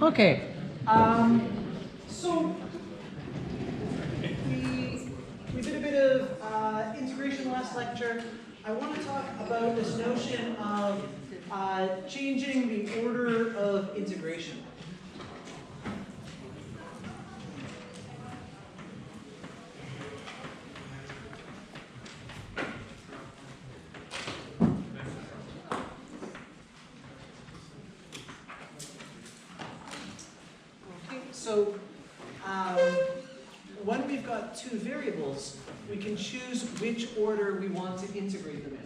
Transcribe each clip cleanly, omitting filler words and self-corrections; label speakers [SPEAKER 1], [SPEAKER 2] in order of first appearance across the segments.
[SPEAKER 1] Okay, so we did a bit of integration last lecture. I want to talk about this notion of changing the order of integration. So when we've got two variables, we can choose which order we want to integrate them in.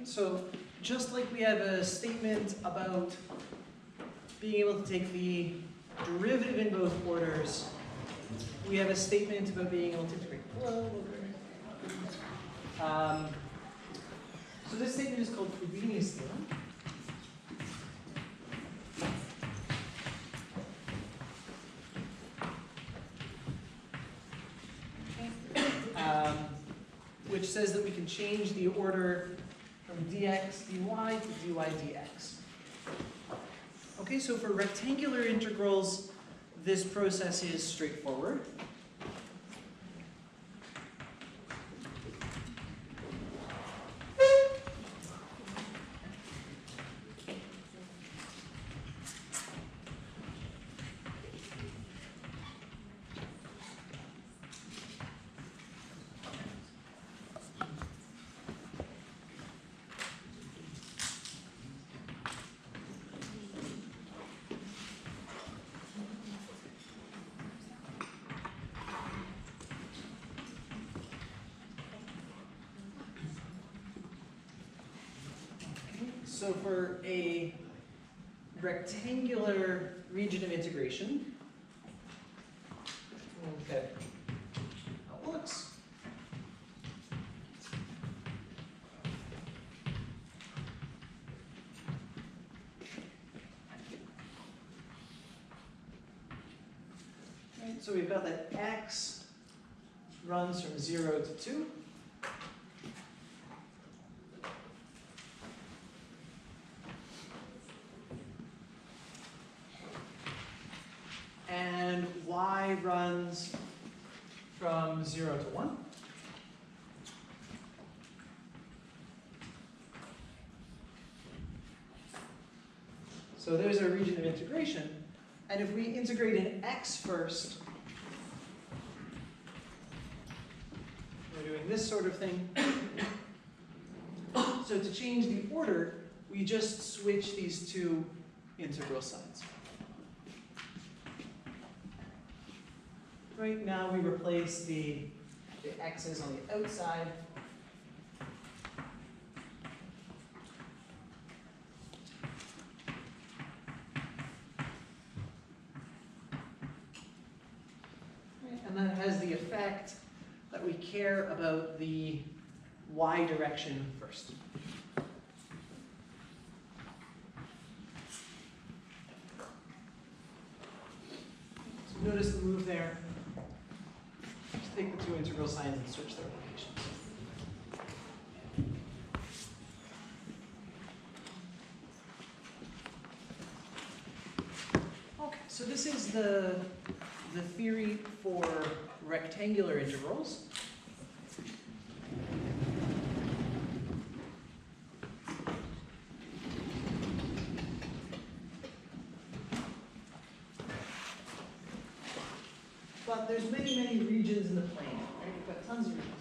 [SPEAKER 1] So just like we have a statement about being able to take the derivative in both orders, we have a statement about being able to integrate. So this statement is called Frobenius theorem. Which says that we can change the order from dx dy to dy dx. Okay, so for rectangular integrals, this process is straightforward. So for a rectangular region of integration, okay, how it looks. Right, so we've got that x runs from 0 to 2. And y runs from 0 to 1. So there's our region of integration. And if we integrate in x first, we're doing this sort of thing. So to change the order, we just switch these two integral signs. Right now we replace the x's on the outside. Right, and that has the effect that we care about the y direction first. So notice the move there. Just take the two integral signs and switch their locations. Okay, so this is the theory for rectangular integrals. But there's many, many regions in the plane, right? We've got tons of regions.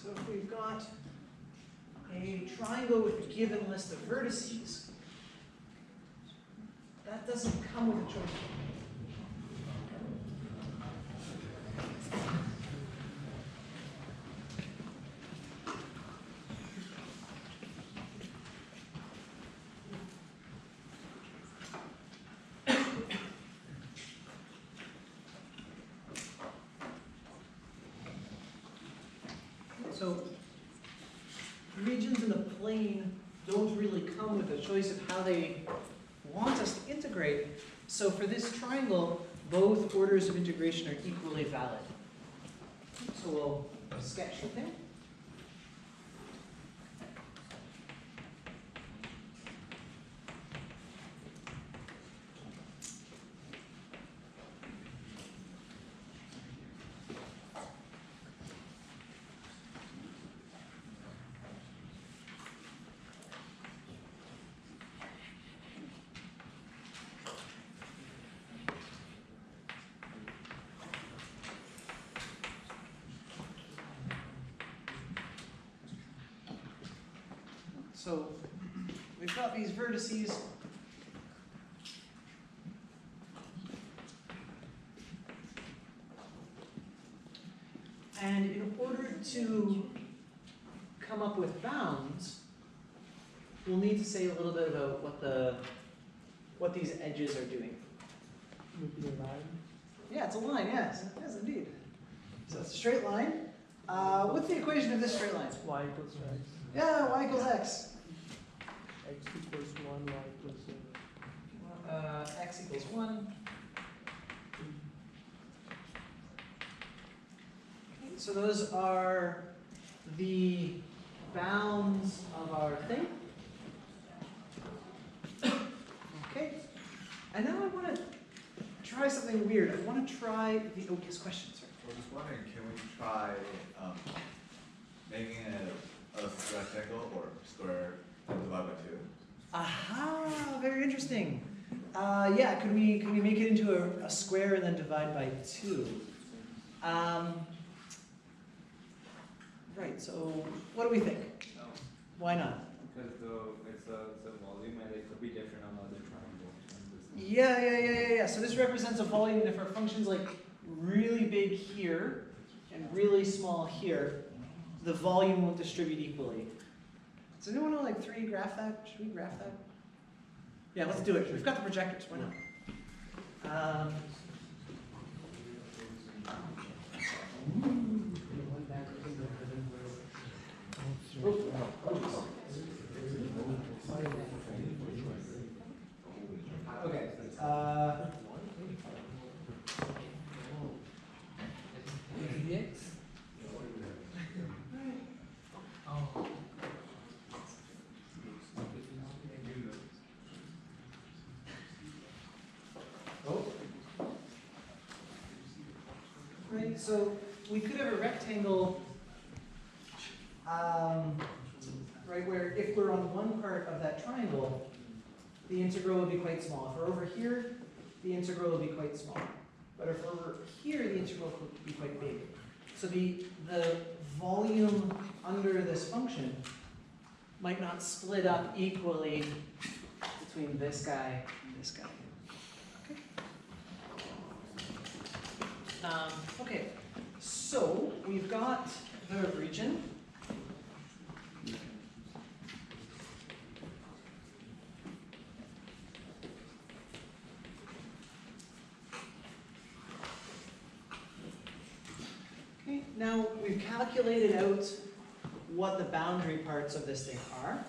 [SPEAKER 1] So if we've got a triangle with a given list of vertices, that doesn't come with a choice. So regions in the plane don't really come with a choice of how they want us to integrate. So for this triangle, both orders of integration are equally valid. So we'll sketch the thing. So we've got these vertices. And in order to come up with bounds, we'll need to say a little bit about what these edges are doing.
[SPEAKER 2] Would be a line.
[SPEAKER 1] Yeah, it's a line, yes. Yes, indeed. So it's a straight line. What's the equation of this straight line?
[SPEAKER 2] Y equals x.
[SPEAKER 1] Yeah, y equals x.
[SPEAKER 2] X equals 1, y equals
[SPEAKER 1] X equals 1. Okay, so those are the bounds of our thing. Okay, and now I want to try something weird. I want to try the, oh yes, question, sir.
[SPEAKER 3] I was just wondering, can we try making it a rectangle or square and divide by 2?
[SPEAKER 1] Aha, very interesting. Yeah, could we make it into a square and then divide by 2? Right, so what do we think?
[SPEAKER 4] No,
[SPEAKER 1] Why not?
[SPEAKER 4] because it's a volume and it could be different on other triangles.
[SPEAKER 1] Yeah. So this represents a volume, and if our function's like really big here and really small here, the volume won't distribute equally. Does anyone know like 3 graph that? Should we graph that? Yeah, let's do it. We've got the projectors, why not? Okay. Right, so we could have a rectangle, right, where if we're on one part of that triangle, the integral would be quite small. If we're over here, the integral will be quite small. But if we're over here, the integral would be quite big. So the volume under this function might not split up equally between this guy and this guy. Okay, so we've got the region. Okay, now we've calculated out what the boundary parts of this thing are.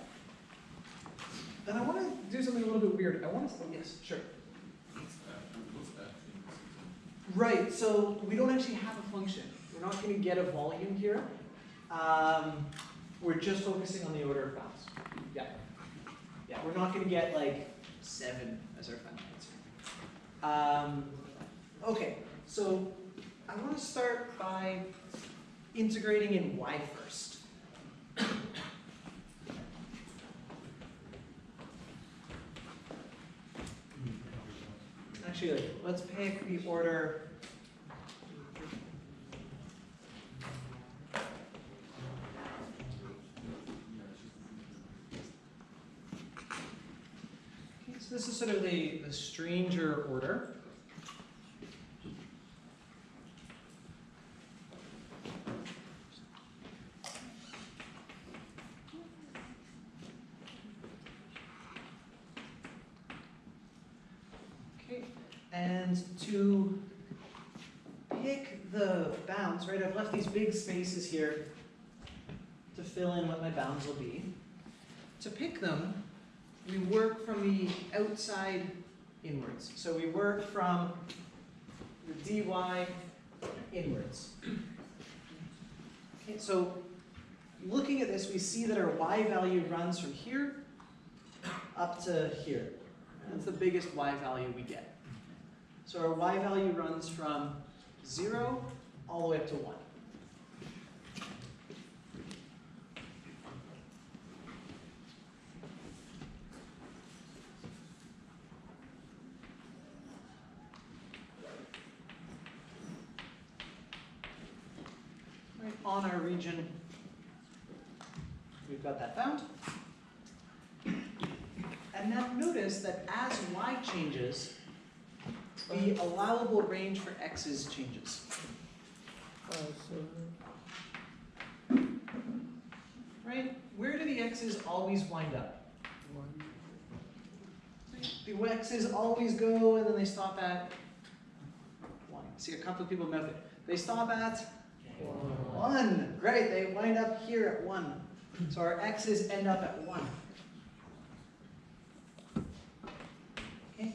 [SPEAKER 1] Then I want to do something a little bit weird. I want to, oh yes, sure. Right, so we don't actually have a function. We're not going to get a volume here. We're just focusing on the order of bounds. Yeah, we're not going to get like 7 as our final answer. Okay, so I want to start by integrating in y first. Actually, let's pick the order. So this is sort of the stranger order. Okay, and to pick the bounds, right, I've left these big spaces here to fill in what my bounds will be. To pick them, we work from the outside inwards. So we work from the dy inwards. Okay, so looking at this, we see that our y value runs from here up to here. That's the biggest y value we get. So our y value runs from 0 all the way up to 1. Right, on our region, we've got that bound. And now notice that as y changes, the allowable range for x's changes. Right? Where do the x's always wind up?
[SPEAKER 2] 1.
[SPEAKER 1] The x's always go and then they stop at 1. See a couple of people mouth it. They stop at 1. Great, they wind up here at 1. So our x's end up at 1. Okay?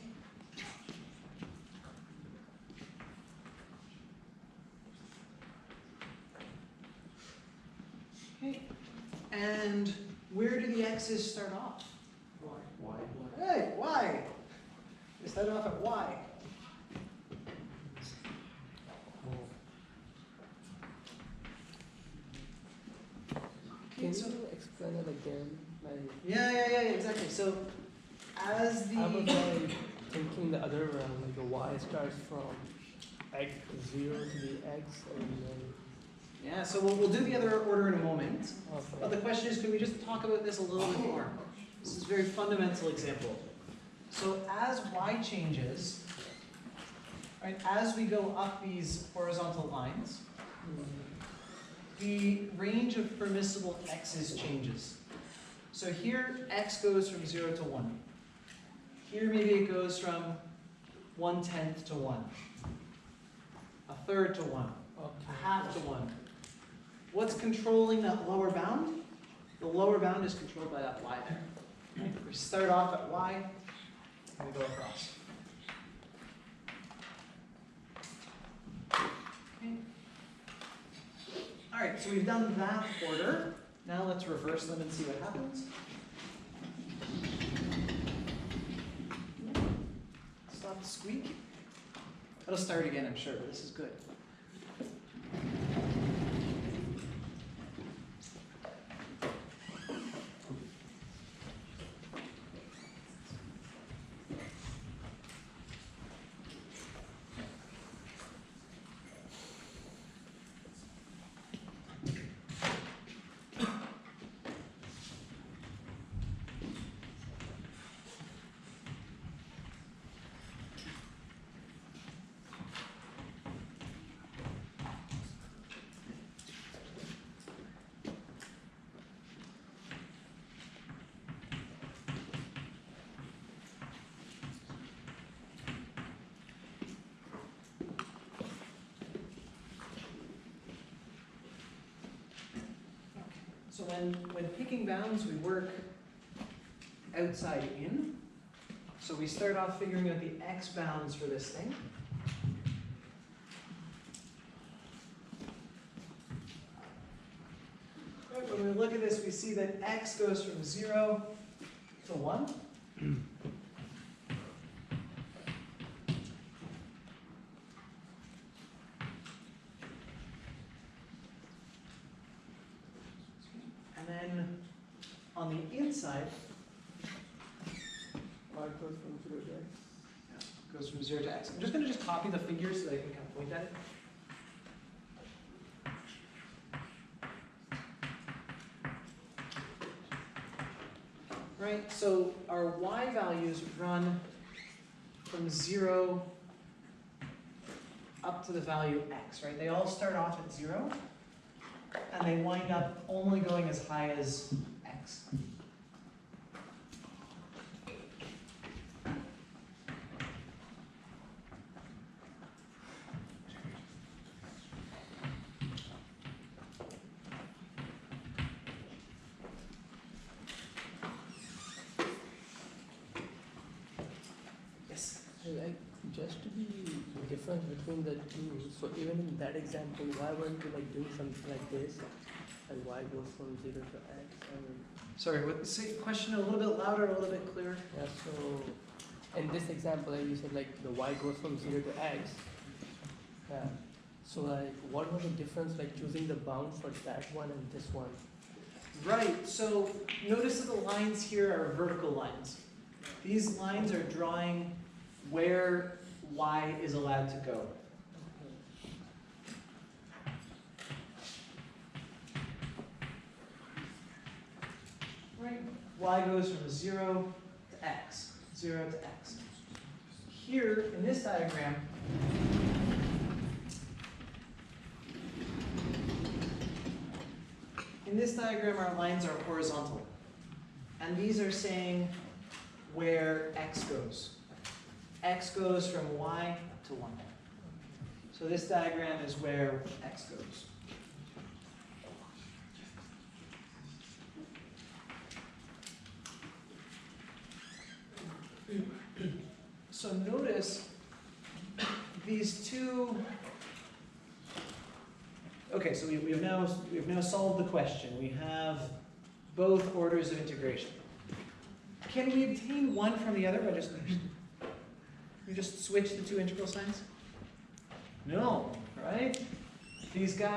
[SPEAKER 1] Okay. And where do the x's start off?
[SPEAKER 2] Y.
[SPEAKER 1] Hey, y. They start off at y.
[SPEAKER 2] Can
[SPEAKER 1] So-
[SPEAKER 2] you explain it again? Like,
[SPEAKER 1] Yeah, exactly. So as the
[SPEAKER 2] I was like thinking the other way around, like the y starts from x 0 to the x and then.
[SPEAKER 1] yeah, so we'll do the other order in a moment. But
[SPEAKER 2] Okay.
[SPEAKER 1] the question is, can we just talk about this a little bit more? This is a very fundamental example. So as y changes, right, as we go up these horizontal lines, the range of permissible x's changes. So here, x goes from 0 to 1. Here, maybe it goes from 1/10 to 1, 1/3 to 1,
[SPEAKER 2] Okay.
[SPEAKER 1] 1/2 to 1. What's controlling that lower bound? The lower bound is controlled by that y there. Right? We start off at y, and we go across. Okay. All right, so we've done that order. Now let's reverse them and see what happens. Stop the squeak. It'll start again, I'm sure, but this is good. So when picking bounds, we work outside in. So we start off figuring out the x bounds for this thing. Right, when we look at this, we see that x goes from 0 to 1. And then on the inside,
[SPEAKER 2] Y goes from 0 to x.
[SPEAKER 1] goes from 0 to x. I'm just going to copy the figures so that I can kind of point at it. right? So our y values run from 0 up to the value x, right? They all start off at 0, and they wind up only going as high as x. Yes?
[SPEAKER 2] Like, just to be the difference between the two, so even in that example, why weren't you like doing something like this, and y goes from 0 to x, and
[SPEAKER 1] Sorry, say question a little bit louder, a little bit clearer.
[SPEAKER 2] yeah, so in this example, like you said, like the y goes from 0 to x, yeah, so like what was the difference, like choosing the bound for that one and this one?
[SPEAKER 1] Right, so notice that the lines here are vertical lines. These lines are drawing where y is allowed to go. Right, y goes from 0 to x, 0 to x. Here, in this diagram, our lines are horizontal. And these are saying where x goes. X goes from y to 1. So this diagram is where x goes. So notice these two. Okay, so we have now solved the question. We have both orders of integration. Can we obtain one from the other by just switch the two integral signs? No, right? These guys